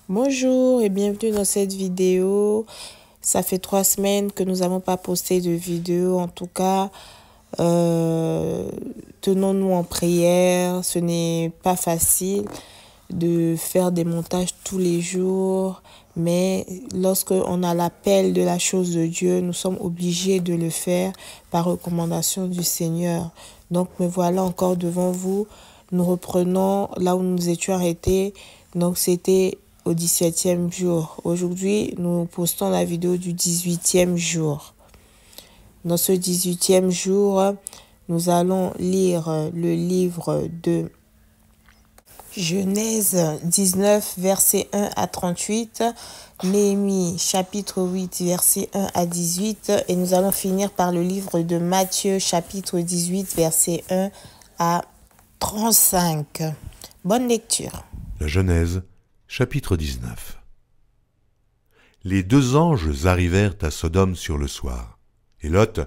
Bonjour et bienvenue dans cette vidéo. Ça fait 3 semaines que nous n'avons pas posté de vidéo. En tout cas, tenons-nous en prière. Ce n'est pas facile de faire des montages tous les jours. Mais lorsque on a l'appel de la chose de Dieu, nous sommes obligés de le faire par recommandation du Seigneur. Donc, me voilà encore devant vous. Nous reprenons là où nous étions arrêtés. Donc, c'était au 17e jour. Aujourd'hui, nous postons la vidéo du 18e jour. Dans ce 18e jour, nous allons lire le livre de Genèse 19, versets 1 à 38, Néhémie chapitre 8, versets 1 à 18, et nous allons finir par le livre de Matthieu chapitre 18, versets 1 à 35. Bonne lecture. La Genèse, chapitre 19. Les deux anges arrivèrent à Sodome sur le soir, et Lot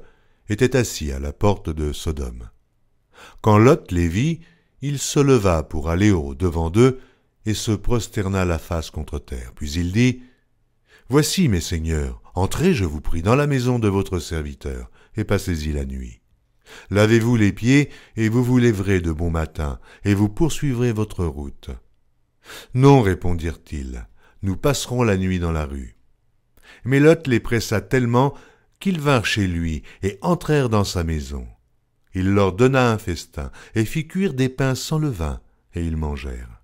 était assis à la porte de Sodome. Quand Lot les vit, il se leva pour aller au-devant d'eux et se prosterna la face contre terre. Puis il dit, « Voici, mes seigneurs, entrez, je vous prie, dans la maison de votre serviteur, et passez-y la nuit. Lavez-vous les pieds, et vous vous lèverez de bon matin, et vous poursuivrez votre route. » « Non, répondirent-ils, nous passerons la nuit dans la rue. » Mais Lot les pressa tellement qu'ils vinrent chez lui et entrèrent dans sa maison. Il leur donna un festin et fit cuire des pains sans levain, et ils mangèrent.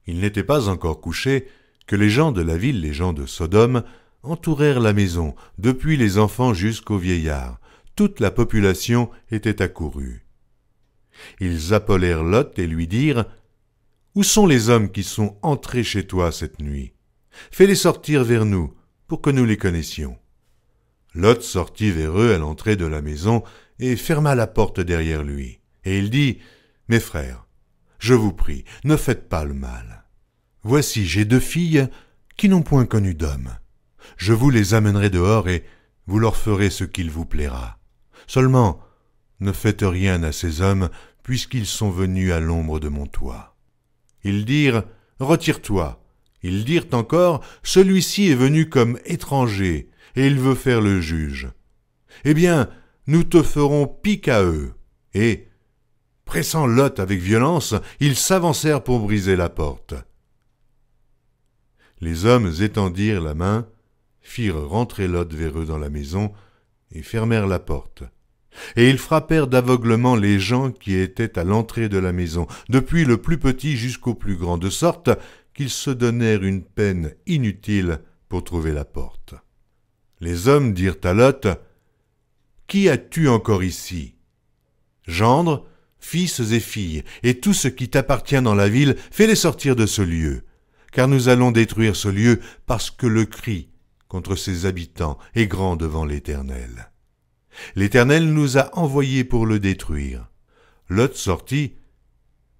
Il n'était pas encore couché que les gens de la ville, les gens de Sodome, entourèrent la maison, depuis les enfants jusqu'aux vieillards. Toute la population était accourue. Ils appelèrent Lot et lui dirent, « Où sont les hommes qui sont entrés chez toi cette nuit? Fais-les sortir vers nous, pour que nous les connaissions. » Lot sortit vers eux à l'entrée de la maison et ferma la porte derrière lui. Et il dit, « Mes frères, je vous prie, ne faites pas le mal. Voici, j'ai 2 filles qui n'ont point connu d'homme. Je vous les amènerai dehors et vous leur ferez ce qu'il vous plaira. Seulement, ne faites rien à ces hommes, puisqu'ils sont venus à l'ombre de mon toit. » Ils dirent, « Retire-toi. » Ils dirent encore, « Celui-ci est venu comme étranger, et il veut faire le juge. Eh bien, nous te ferons pis qu'à eux. » Et, pressant Lot avec violence, ils s'avancèrent pour briser la porte. Les hommes étendirent la main, firent rentrer Lot vers eux dans la maison, et fermèrent la porte. Et ils frappèrent d'aveuglement les gens qui étaient à l'entrée de la maison, depuis le plus petit jusqu'au plus grand, de sorte qu'ils se donnèrent une peine inutile pour trouver la porte. Les hommes dirent à Lot, « Qui as-tu encore ici? Gendres, fils et filles, et tout ce qui t'appartient dans la ville, fais-les sortir de ce lieu, car nous allons détruire ce lieu parce que le cri contre ses habitants est grand devant l'Éternel. L'Éternel nous a envoyés pour le détruire. » Lot sortit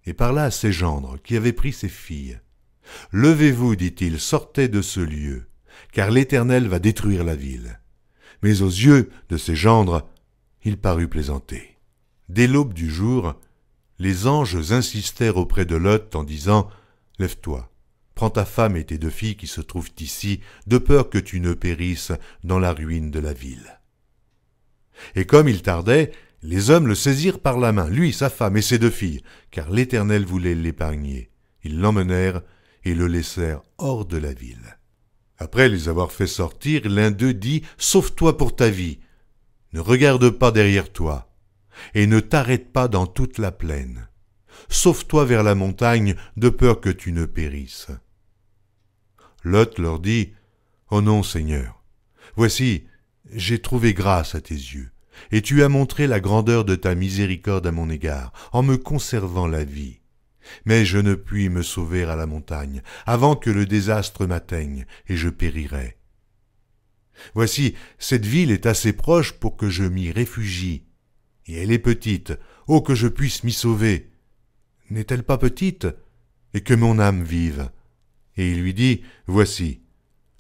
et parla à ses gendres qui avaient pris ses filles. « Levez-vous, dit-il, sortez de ce lieu, car l'Éternel va détruire la ville. » Mais aux yeux de ses gendres, il parut plaisanter. Dès l'aube du jour, les anges insistèrent auprès de Lot en disant, « Lève-toi, prends ta femme et tes 2 filles qui se trouvent ici, de peur que tu ne périsses dans la ruine de la ville. » Et comme il tardait, les hommes le saisirent par la main, lui, sa femme et ses 2 filles, car l'Éternel voulait l'épargner. Ils l'emmenèrent et le laissèrent hors de la ville. Après les avoir fait sortir, l'un d'eux dit, « Sauve-toi pour ta vie, ne regarde pas derrière toi, et ne t'arrête pas dans toute la plaine. Sauve-toi vers la montagne, de peur que tu ne périsses. » Lot leur dit, « Oh non, Seigneur, voici, j'ai trouvé grâce à tes yeux, et tu as montré la grandeur de ta miséricorde à mon égard, en me conservant la vie. Mais je ne puis me sauver à la montagne, avant que le désastre m'atteigne, et je périrai. Voici, cette ville est assez proche pour que je m'y réfugie, et elle est petite, oh que je puisse m'y sauver. N'est-elle pas petite, et que mon âme vive? » Et il lui dit, « Voici,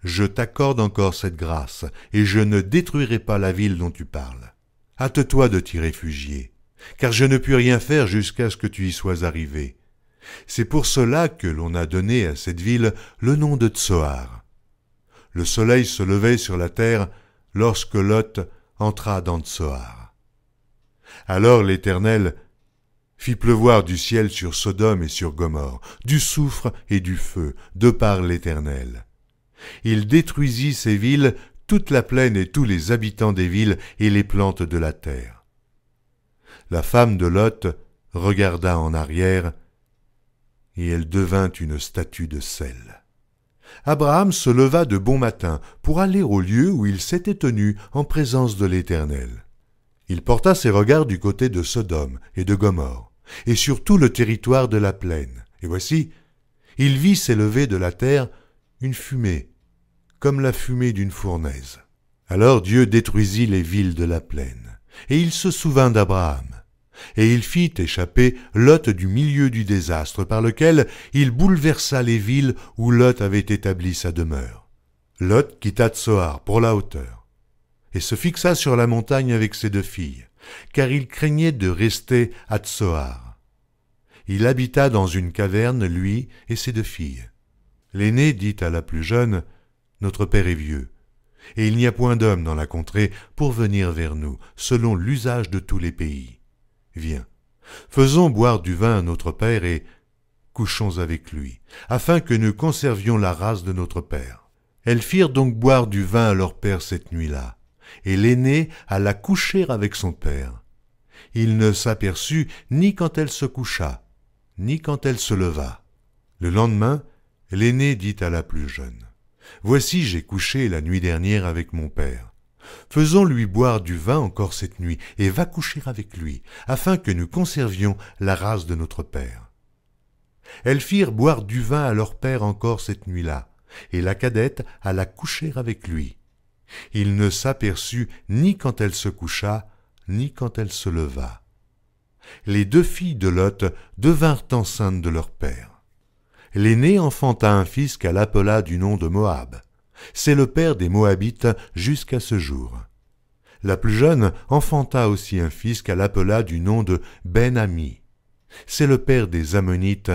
je t'accorde encore cette grâce, et je ne détruirai pas la ville dont tu parles. Hâte-toi de t'y réfugier, car je ne puis rien faire jusqu'à ce que tu y sois arrivé. C'est pour cela que l'on a donné à cette ville le nom de Tsoar. Le soleil se levait sur la terre lorsque Lot entra dans Tsoar. Alors l'Éternel fit pleuvoir du ciel sur Sodome et sur Gomorrhe, du soufre et du feu, de par l'Éternel. Il détruisit ces villes, toute la plaine et tous les habitants des villes et les plantes de la terre. La femme de Lot regarda en arrière, et elle devint une statue de sel. Abraham se leva de bon matin pour aller au lieu où il s'était tenu en présence de l'Éternel. Il porta ses regards du côté de Sodome et de Gomorrhe, et sur tout le territoire de la plaine. Et voici, il vit s'élever de la terre une fumée, comme la fumée d'une fournaise. Alors Dieu détruisit les villes de la plaine, et il se souvint d'Abraham. Et il fit échapper Lot du milieu du désastre par lequel il bouleversa les villes où Lot avait établi sa demeure. Lot quitta Tsoar pour la hauteur, et se fixa sur la montagne avec ses 2 filles, car il craignait de rester à Tsoar. Il habita dans une caverne, lui et ses 2 filles. L'aînée dit à la plus jeune, « Notre père est vieux, et il n'y a point d'homme dans la contrée pour venir vers nous, selon l'usage de tous les pays. Viens, faisons boire du vin à notre père et couchons avec lui, afin que nous conservions la race de notre père. » Elles firent donc boire du vin à leur père cette nuit-là, et l'aînée alla coucher avec son père. Il ne s'aperçut ni quand elle se coucha, ni quand elle se leva. Le lendemain, l'aînée dit à la plus jeune, « Voici, j'ai couché la nuit dernière avec mon père. Faisons-lui boire du vin encore cette nuit, et va coucher avec lui, afin que nous conservions la race de notre père. » Elles firent boire du vin à leur père encore cette nuit-là, et la cadette alla coucher avec lui. Il ne s'aperçut ni quand elle se coucha, ni quand elle se leva. Les 2 filles de Lot devinrent enceintes de leur père. L'aînée enfanta un fils qu'elle appela du nom de Moab. C'est le père des Moabites jusqu'à ce jour. La plus jeune enfanta aussi un fils qu'elle appela du nom de Ben-Ami. C'est le père des Ammonites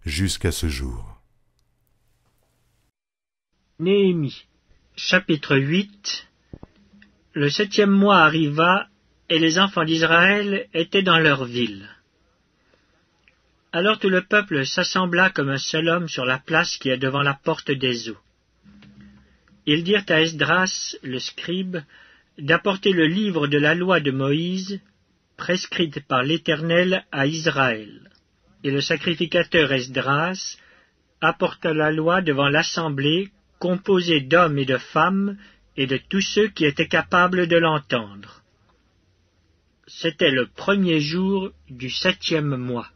jusqu'à ce jour. Néhémie, chapitre 8. Le 7e mois arriva, et les enfants d'Israël étaient dans leur ville. Alors tout le peuple s'assembla comme un seul homme sur la place qui est devant la porte des eaux. Ils dirent à Esdras, le scribe, d'apporter le livre de la loi de Moïse, prescrite par l'Éternel à Israël. Et le sacrificateur Esdras apporta la loi devant l'assemblée, composée d'hommes et de femmes, et de tous ceux qui étaient capables de l'entendre. C'était le 1er jour du 7e mois.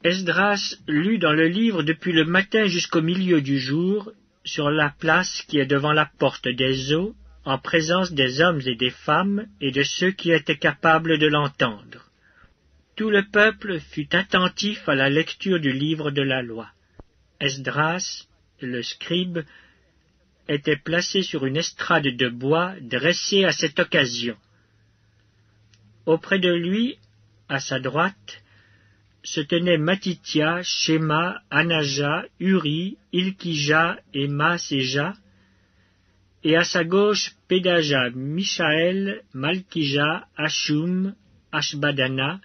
Esdras lut dans le livre depuis le matin jusqu'au milieu du jour, sur la place qui est devant la porte des eaux, en présence des hommes et des femmes, et de ceux qui étaient capables de l'entendre. Tout le peuple fut attentif à la lecture du livre de la loi. Esdras, le scribe, était placé sur une estrade de bois dressée à cette occasion. Auprès de lui, à sa droite, se tenaient Matithia, Shema, Anaja, Uri, Ilkija et Maaséja, et à sa gauche Pédaja, Michaël, Malkija, Hashum, Ashbadana,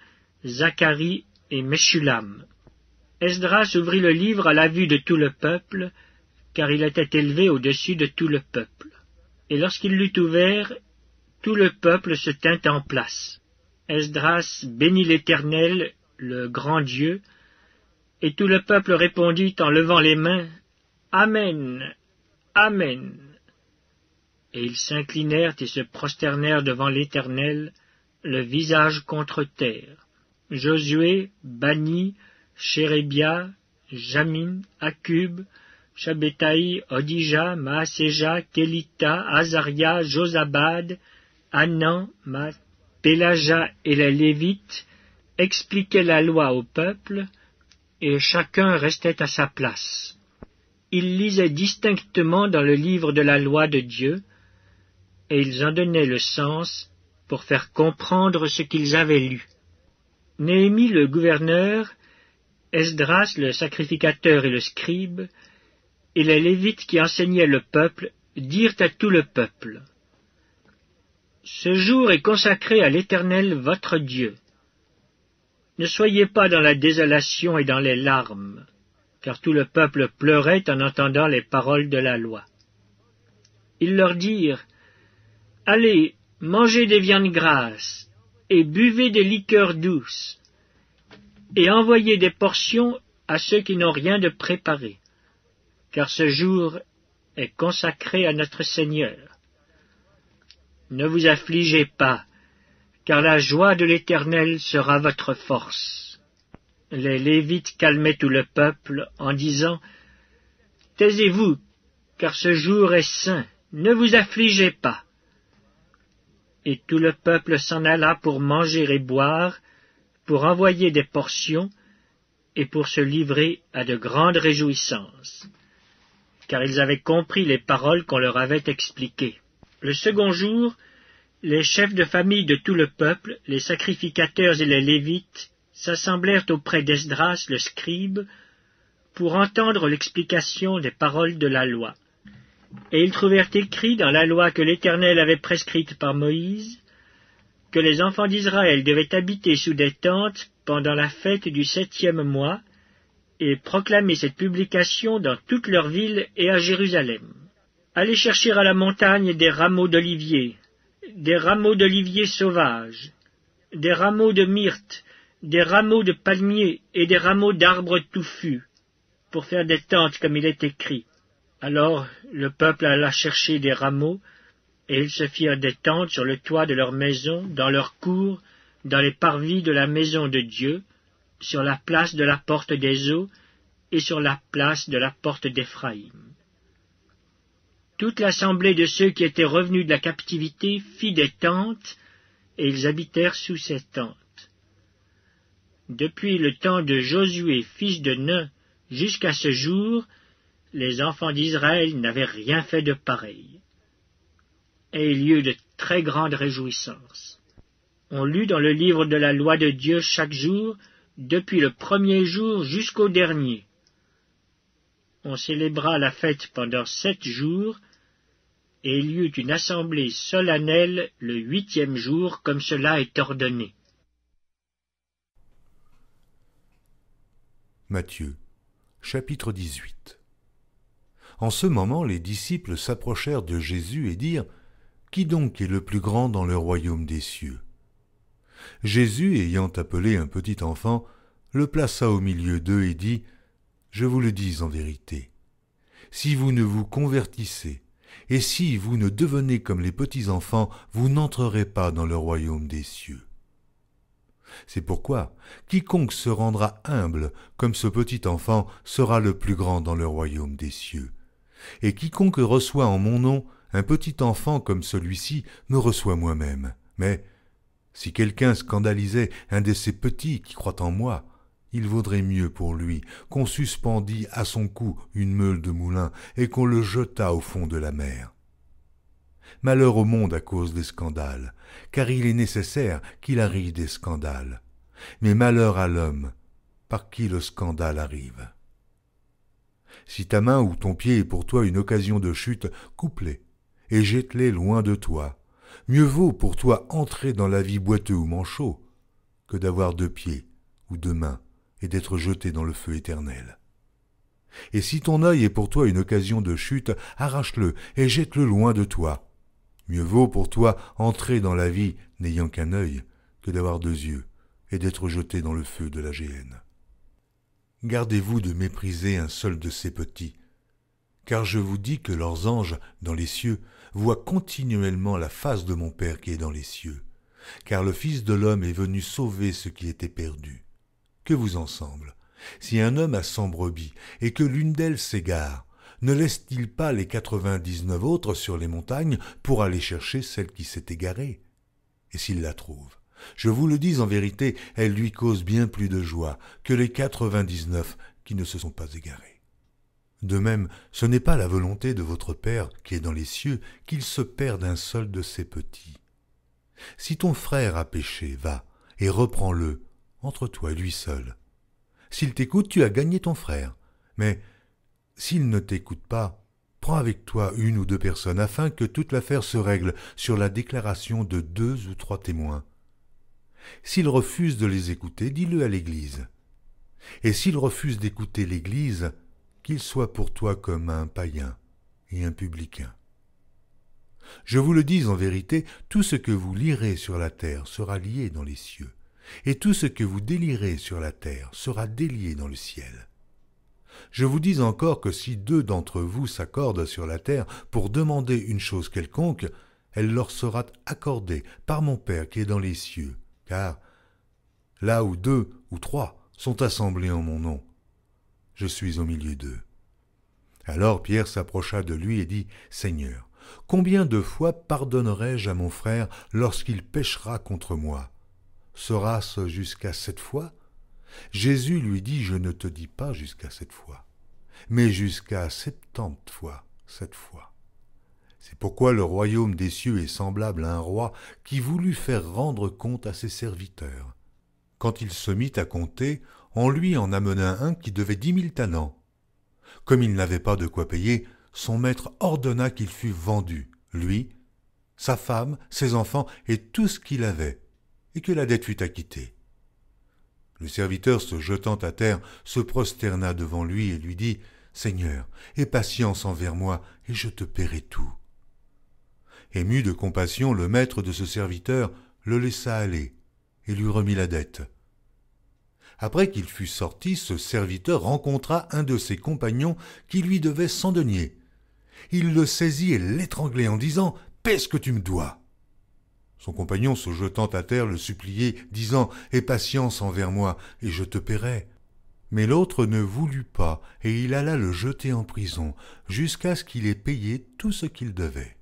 Zacharie et Meshulam. Esdras ouvrit le livre à la vue de tout le peuple, car il était élevé au-dessus de tout le peuple. Et lorsqu'il l'eut ouvert, tout le peuple se tint en place. Esdras bénit l'Éternel, le grand Dieu, et tout le peuple répondit en levant les mains, « Amen, Amen !» Et ils s'inclinèrent et se prosternèrent devant l'Éternel, le visage contre terre. Josué, Bani, Chérébia, Jamin, Akub, Shabétaï, Odija, Maaséja, Kélita, Azaria, Josabad, Hanan, Pélaja et les Lévites expliquaient la loi au peuple, et chacun restait à sa place. Ils lisaient distinctement dans le livre de la loi de Dieu, et ils en donnaient le sens pour faire comprendre ce qu'ils avaient lu. Néhémie le gouverneur Esdras le sacrificateur et le scribe, et les Lévites qui enseignaient le peuple, dirent à tout le peuple, « Ce jour est consacré à l'Éternel votre Dieu. Ne soyez pas dans la désolation et dans les larmes, car tout le peuple pleurait en entendant les paroles de la loi. » Ils leur dirent, « Allez, mangez des viandes grasses, et buvez des liqueurs douces, et envoyez des portions à ceux qui n'ont rien de préparé, car ce jour est consacré à notre Seigneur. Ne vous affligez pas, car la joie de l'Éternel sera votre force. » Les Lévites calmaient tout le peuple en disant, « Taisez-vous, car ce jour est saint, ne vous affligez pas. » Et tout le peuple s'en alla pour manger et boire, pour envoyer des portions, et pour se livrer à de grandes réjouissances, car ils avaient compris les paroles qu'on leur avait expliquées. Le second jour, les chefs de famille de tout le peuple, les sacrificateurs et les Lévites, s'assemblèrent auprès d'Esdras le scribe, pour entendre l'explication des paroles de la loi. Et ils trouvèrent écrit dans la loi que l'Éternel avait prescrite par Moïse, que les enfants d'Israël devaient habiter sous des tentes pendant la fête du 7e mois, et proclamer cette publication dans toutes leurs villes et à Jérusalem. Allez chercher à la montagne des rameaux d'olivier sauvages, des rameaux de myrte, des rameaux de palmier et des rameaux d'arbres touffus, pour faire des tentes comme il est écrit. Alors le peuple alla chercher des rameaux, et ils se firent des tentes sur le toit de leur maison, dans leur cour, dans les parvis de la maison de Dieu, sur la place de la porte des eaux, et sur la place de la porte d'Éphraïm. Toute l'assemblée de ceux qui étaient revenus de la captivité fit des tentes, et ils habitèrent sous ces tentes. Depuis le temps de Josué, fils de Nun, jusqu'à ce jour, les enfants d'Israël n'avaient rien fait de pareil. Et il y eut de très grandes réjouissances. On lut dans le livre de la loi de Dieu chaque jour, depuis le premier jour jusqu'au dernier. On célébra la fête pendant 7 jours, et il y eut une assemblée solennelle le 8e jour, comme cela est ordonné. Matthieu, chapitre 18. En ce moment, les disciples s'approchèrent de Jésus et dirent, « Qui donc est le plus grand dans le royaume des cieux ?» Jésus, ayant appelé un petit enfant, le plaça au milieu d'eux et dit, « Je vous le dis en vérité, si vous ne vous convertissez, et si vous ne devenez comme les petits enfants, vous n'entrerez pas dans le royaume des cieux. C'est pourquoi quiconque se rendra humble comme ce petit enfant sera le plus grand dans le royaume des cieux. Et quiconque reçoit en mon nom un petit enfant comme celui-ci me reçoit moi-même. Mais si quelqu'un scandalisait un de ces petits qui croient en moi, il vaudrait mieux pour lui qu'on suspendît à son cou une meule de moulin et qu'on le jetât au fond de la mer. Malheur au monde à cause des scandales, car il est nécessaire qu'il arrive des scandales. Mais malheur à l'homme par qui le scandale arrive. Si ta main ou ton pied est pour toi une occasion de chute, coupe-les et jette-les loin de toi. Mieux vaut pour toi entrer dans la vie boiteux ou manchot que d'avoir 2 pieds ou 2 mains et d'être jeté dans le feu éternel. Et si ton œil est pour toi une occasion de chute, arrache-le et jette-le loin de toi. Mieux vaut pour toi entrer dans la vie n'ayant qu'un œil que d'avoir 2 yeux et d'être jeté dans le feu de la géhenne. Gardez-vous de mépriser un seul de ces petits, car je vous dis que leurs anges dans les cieux voient continuellement la face de mon Père qui est dans les cieux, car le Fils de l'homme est venu sauver ce qui était perdu. Que vous en semble, si un homme a 100 brebis et que l'une d'elles s'égare, ne laisse-t-il pas les 99 autres sur les montagnes pour aller chercher celle qui s'est égarée? Et s'il la trouve, je vous le dis en vérité, elle lui cause bien plus de joie que les 99 qui ne se sont pas égarés. De même, ce n'est pas la volonté de votre Père qui est dans les cieux qu'il se perde un seul de ses petits. Si ton frère a péché, va et reprends-le entre toi et lui seul. S'il t'écoute, tu as gagné ton frère. Mais s'il ne t'écoute pas, prends avec toi 1 ou 2 personnes afin que toute l'affaire se règle sur la déclaration de 2 ou 3 témoins. S'il refuse de les écouter, dis-le à l'Église. Et s'il refuse d'écouter l'Église, qu'il soit pour toi comme un païen et un publicain. Je vous le dis en vérité, tout ce que vous lirez sur la terre sera lié dans les cieux, et tout ce que vous délierez sur la terre sera délié dans le ciel. Je vous dis encore que si 2 d'entre vous s'accordent sur la terre pour demander une chose quelconque, elle leur sera accordée par mon Père qui est dans les cieux, car là où 2 ou 3 sont assemblés en mon nom, je suis au milieu d'eux. Alors Pierre s'approcha de lui et dit, « Seigneur, combien de fois pardonnerai-je à mon frère lorsqu'il péchera contre moi? Sera-ce jusqu'à 7 fois ?» Jésus lui dit, « Je ne te dis pas jusqu'à 7 fois, mais jusqu'à 70 fois 7 fois. » C'est pourquoi le royaume des cieux est semblable à un roi qui voulut faire rendre compte à ses serviteurs. Quand il se mit à compter, on lui en amena un qui devait 10 000 talents. Comme il n'avait pas de quoi payer, son maître ordonna qu'il fût vendu, lui, sa femme, ses enfants et tout ce qu'il avait, et que la dette fût acquittée. Le serviteur, se jetant à terre, se prosterna devant lui et lui dit, « Seigneur, aie patience envers moi, et je te paierai tout. » Ému de compassion, le maître de ce serviteur le laissa aller et lui remit la dette. Après qu'il fut sorti, ce serviteur rencontra un de ses compagnons qui lui devait 100 deniers. Il le saisit et l'étranglait en disant « Paie ce que tu me dois !» Son compagnon, se jetant à terre, le suppliait, disant « Aie patience envers moi, et je te paierai. » Mais l'autre ne voulut pas, et il alla le jeter en prison, jusqu'à ce qu'il ait payé tout ce qu'il devait.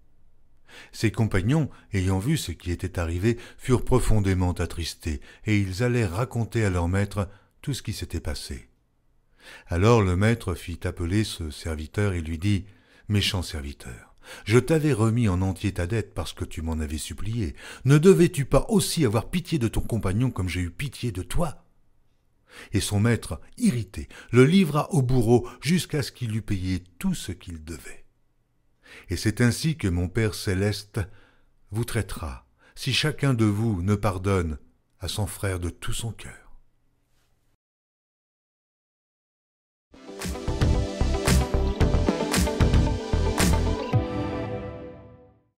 Ses compagnons, ayant vu ce qui était arrivé, furent profondément attristés, et ils allèrent raconter à leur maître tout ce qui s'était passé. Alors le maître fit appeler ce serviteur et lui dit « Méchant serviteur, je t'avais remis en entier ta dette parce que tu m'en avais supplié. Ne devais-tu pas aussi avoir pitié de ton compagnon comme j'ai eu pitié de toi ?» Et son maître, irrité, le livra au bourreau jusqu'à ce qu'il eût payé tout ce qu'il devait. Et c'est ainsi que mon Père céleste vous traitera, si chacun de vous ne pardonne à son frère de tout son cœur.